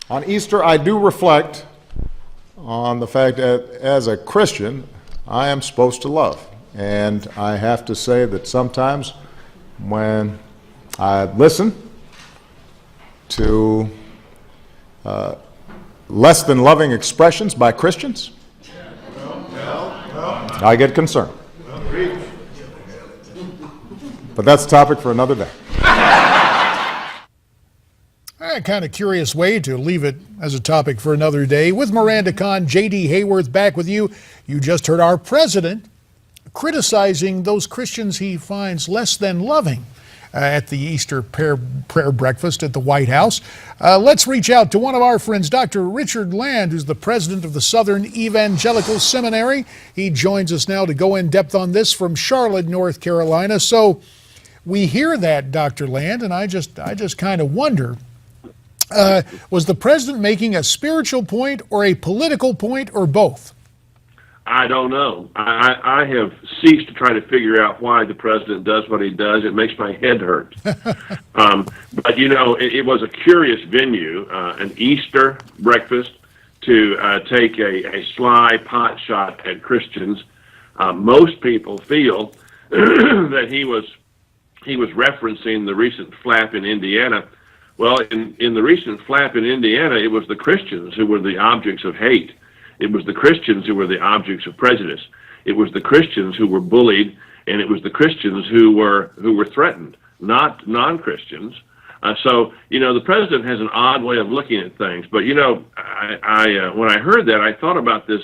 On Easter, I do reflect on the fact that as a Christian, I am supposed to love. And I have to say that sometimes when I listen to less than loving expressions by Christians, I get concerned. But that's a topic for another day. A kind of curious way to leave it as a topic for another day. With Miranda Kahn, J.D. Hayworth back with you. You just heard our president criticizing those Christians he finds less than loving at the Easter prayer breakfast at the White House. Let's reach out to one of our friends, Dr. Richard Land, who's the president of the Southern Evangelical Seminary. He joins us now to go in depth on this from Charlotte, North Carolina. So we hear that, Dr. Land, and I just kind of wonder, was the president making a spiritual point or a political point or both? I don't know. I have ceased to try to figure out why the president does what he does. It makes my head hurt. But, you know, it was a curious venue, an Easter breakfast, to take a sly pot shot at Christians. Most people feel that he was referencing the recent flap in Indiana. Well, in the recent flap in Indiana, it was the Christians who were the objects of hate. It was the Christians who were the objects of prejudice. It was the Christians who were bullied, and it was the Christians who were threatened, not non-Christians. So, you know, the president has an odd way of looking at things. But, you know, I when I heard that, I thought about this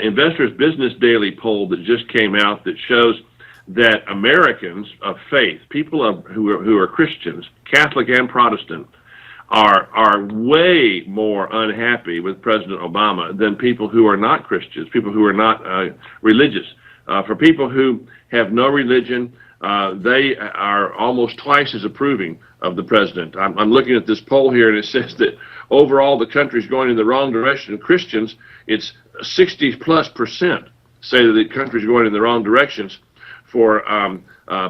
Investors Business Daily poll that just came out that shows that Americans of faith, people who are Christians, Catholic and Protestant, are way more unhappy with President Obama than people who are not Christians, people who are not religious. For people who have no religion, they are almost twice as approving of the president. I'm looking at this poll here, and it says that overall the country's going in the wrong direction. Christians, it's 60+% say that the country's going in the wrong directions. For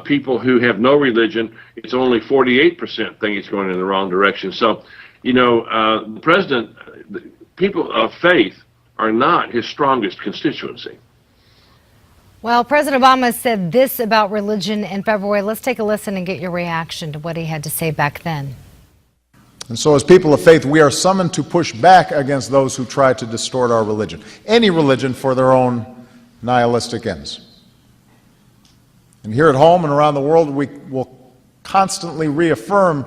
people who have no religion, it's only 48% think it's going in the wrong direction. So, you know, the president, people of faith are not his strongest constituency. Well, President Obama said this about religion in February. Let's take a listen and get your reaction to what he had to say back then. And so as people of faith, we are summoned to push back against those who try to distort our religion, any religion, for their own nihilistic ends. And here at home and around the world, we will constantly reaffirm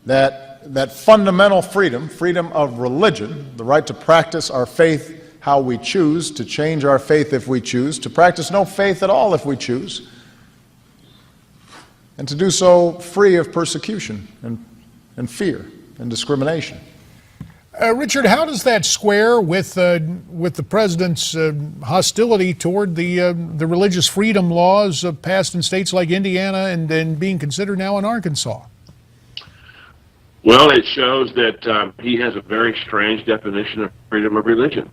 that fundamental freedom of religion, the right to practice our faith how we choose, to change our faith if we choose, to practice no faith at all if we choose, and to do so free of persecution and fear and discrimination. Richard, how does that square with the president's hostility toward the religious freedom laws passed in states like Indiana and being considered now in Arkansas? Well, it shows that he has a very strange definition of freedom of religion.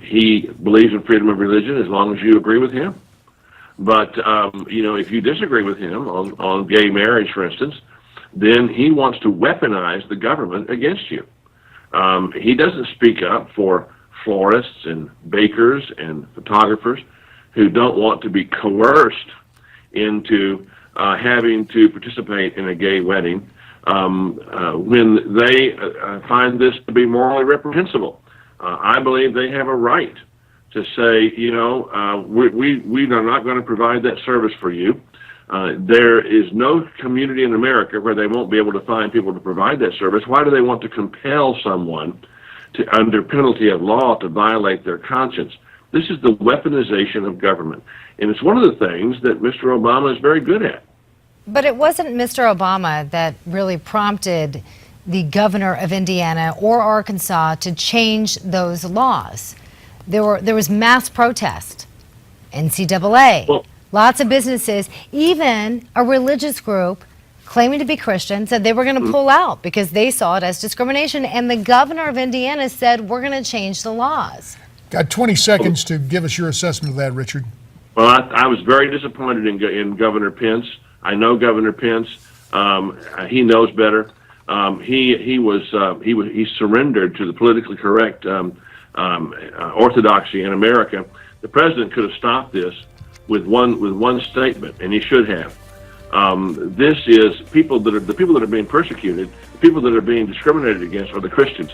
He believes in freedom of religion as long as you agree with him. But, you know, if you disagree with him on gay marriage, for instance, then he wants to weaponize the government against you. He doesn't speak up for florists and bakers and photographers who don't want to be coerced into having to participate in a gay wedding when they find this to be morally reprehensible. I believe they have a right to say, you know, we are not going to provide that service for you. There is no community in America where they won't be able to find people to provide that service. Why do they want to compel someone to, under penalty of law, to violate their conscience? This is the weaponization of government. And it's one of the things that Mr. Obama is very good at. But it wasn't Mr. Obama that really prompted the governor of Indiana or Arkansas to change those laws. There was mass protest, NCAA. Well, lots of businesses, even a religious group claiming to be Christian, said they were going to pull out because they saw it as discrimination. And the governor of Indiana said, we're going to change the laws. Got 20 seconds to give us your assessment of that, Richard. Well, I was very disappointed in Governor Pence. I know Governor Pence. He knows better. he surrendered to the politically correct orthodoxy in America. The president could have stopped this with one statement, and he should have. This is the people that are being persecuted, the people that are being discriminated against are the Christians.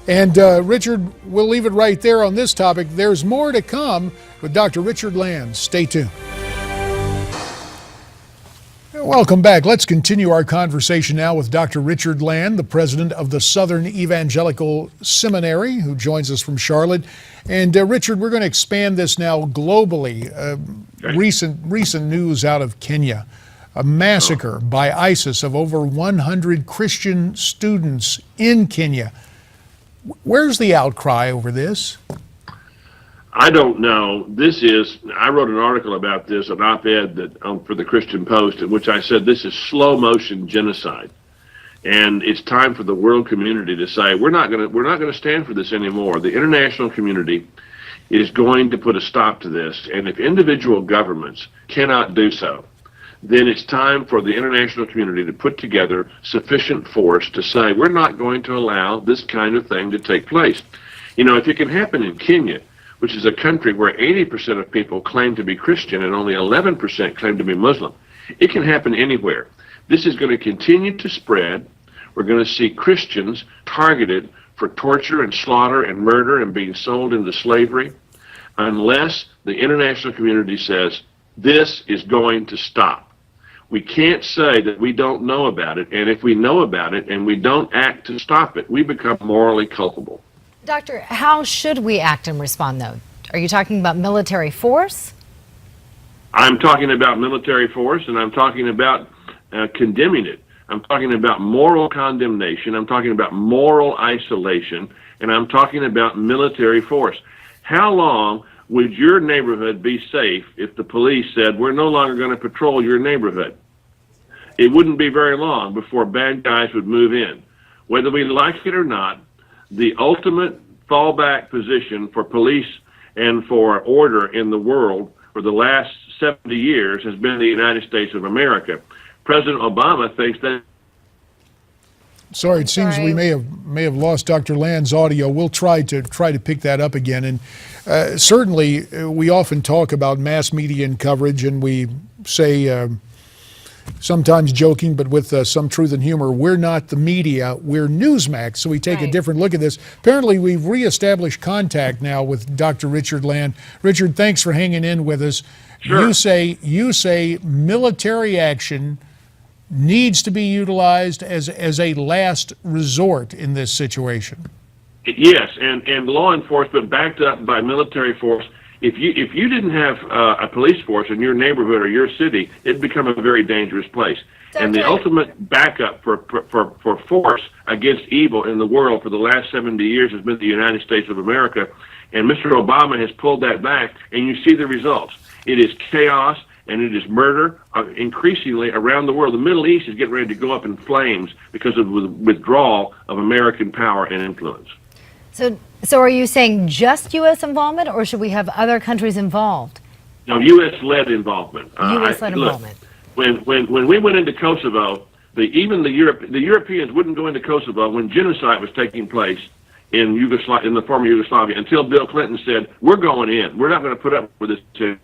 And Richard, we'll leave it right there on this topic. There's more to come with Dr. Richard Land. Stay tuned. Welcome back. Let's continue our conversation now with Dr. Richard Land, the president of the Southern Evangelical Seminary, who joins us from Charlotte. And Richard, we're going to expand this now globally. Okay. Recent news out of Kenya, a massacre by ISIS of over 100 Christian students in Kenya. Where's the outcry over this? I don't know. I wrote an article about this, an op-ed for the Christian Post, in which I said this is slow motion genocide. And it's time for the world community to say, we're not going to stand for this anymore. The international community is going to put a stop to this. And if individual governments cannot do so, then it's time for the international community to put together sufficient force to say, we're not going to allow this kind of thing to take place. You know, if it can happen in Kenya, which is a country where 80% of people claim to be Christian and only 11% claim to be Muslim, it can happen anywhere. This is going to continue to spread. We're going to see Christians targeted for torture and slaughter and murder and being sold into slavery unless the international community says this is going to stop. We can't say that we don't know about it, and if we know about it and we don't act to stop it, we become morally culpable. Doctor, how should we act and respond, though? Are you talking about military force? I'm talking about military force, and I'm talking about condemning it. I'm talking about moral condemnation. I'm talking about moral isolation, and I'm talking about military force. How long would your neighborhood be safe if the police said, we're no longer going to patrol your neighborhood? It wouldn't be very long before bad guys would move in. Whether we like it or not, the ultimate fallback position for police and for order in the world for the last 70 years has been the United States of America. President Obama thinks that. Sorry, it seems we may have lost Dr. Land's audio. We'll try to pick that up again. And certainly, we often talk about mass media and coverage, and we say, sometimes joking, but with some truth and humor, we're not the media, we're Newsmax. So we take a different look at this. Apparently, we've reestablished contact now with Dr. Richard Land. Richard, thanks for hanging in with us. Sure. You say military action needs to be utilized as a last resort in this situation. Yes, and law enforcement backed up by military force. If you didn't have a police force in your neighborhood or your city, it'd become a very dangerous place. And the ultimate backup for force against evil in the world for the last 70 years has been the United States of America. And Mr. Obama has pulled that back, and you see the results. It is chaos, and it is murder increasingly around the world. The Middle East is getting ready to go up in flames because of the withdrawal of American power and influence. So are you saying just U.S. involvement, or should we have other countries involved? No, U.S.-led involvement. U.S.-led involvement. When we went into Kosovo, even the Europeans wouldn't go into Kosovo when genocide was taking place in the former Yugoslavia until Bill Clinton said, we're going in. We're not going to put up with this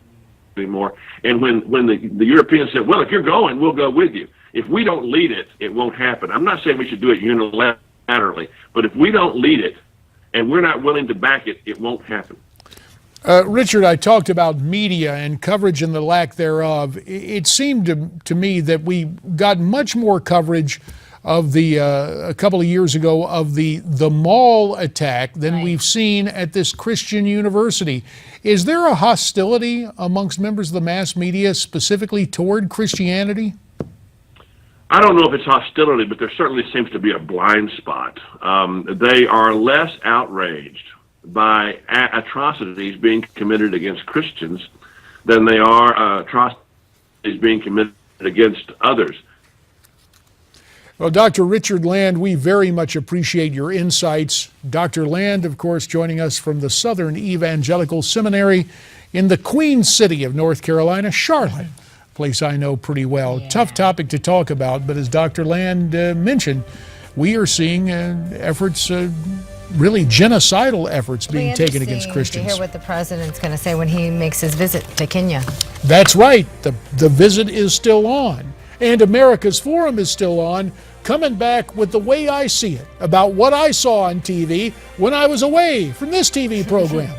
anymore. And when the Europeans said, well, if you're going, we'll go with you. If we don't lead it, it won't happen. I'm not saying we should do it unilaterally, but if we don't lead it and we're not willing to back it, it won't happen. Richard, I talked about media and coverage and the lack thereof. It seemed to me that we got much more coverage of a couple of years ago of the mall attack than we've seen at this Christian university. Is there a hostility amongst members of the mass media specifically toward Christianity? I don't know if it's hostility, but there certainly seems to be a blind spot. They are less outraged by atrocities being committed against Christians than they are atrocities being committed against others. Well, Dr. Richard Land, we very much appreciate your insights. Dr. Land, of course, joining us from the Southern Evangelical Seminary in the Queen City of North Carolina, Charlotte, place I know pretty well. Yeah. Tough topic to talk about, but as Dr. Land mentioned, we are seeing efforts, really genocidal efforts being taken against To Christians. hear what the president's going to say when he makes his visit to Kenya. That's right. The visit is still on. And America's Forum is still on, coming back with the way I see it, about what I saw on TV when I was away from this TV program.